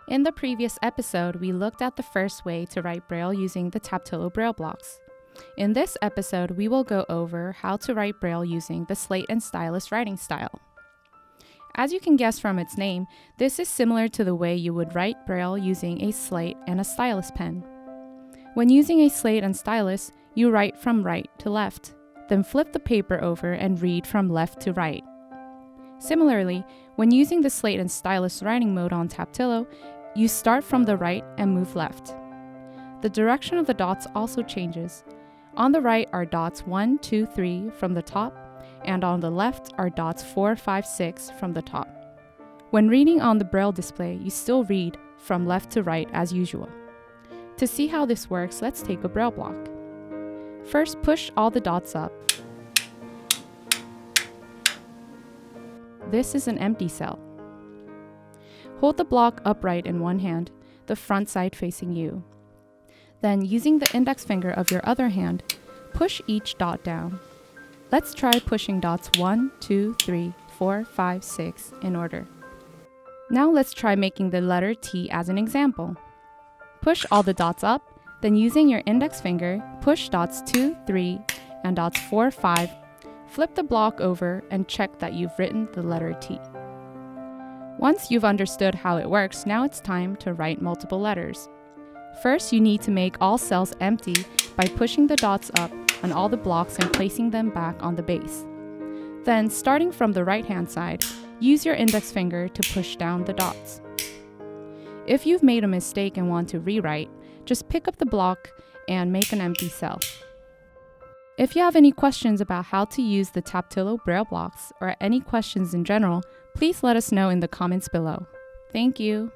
In the previous episode, we looked at the first way to write Braille using the Taptilo Braille blocks. In this episode, we will go over how to write Braille using the Slate and Stylus writing style. As you can guess from its name, this is similar to the way you would write Braille using a slate and a stylus pen. When using a slate and stylus, you write from right to left, then flip the paper over and read from left to right. Similarly, when using the slate and stylus writing mode on Taptilo, you start from the right and move left. The direction of the dots also changes. On the right are dots 1, 2, 3 from the top, and on the left are dots 4, 5, 6 from the top. When reading on the Braille display, you still read from left to right as usual. To see how this works, let's take a Braille block. First, push all the dots up. This is an empty cell. Hold the block upright in one hand, the front side facing you. Then, using the index finger of your other hand, push each dot down. Let's try pushing dots 1, 2, 3, 4, 5, 6 in order. Now let's try making the letter T as an example. Push all the dots up, then using your index finger, push dots 2, 3, and dots 4, 5. Flip the block over and check that you've written the letter T. Once you've understood how it works, now it's time to write multiple letters. First, you need to make all cells empty by pushing the dots up on all the blocks and placing them back on the base. Then, starting from the right-hand side, use your index finger to push down the dots. If you've made a mistake and want to rewrite, just pick up the block and make an empty cell. If you have any questions about how to use the Taptilo Braille blocks or any questions in general, please let us know in the comments below. Thank you.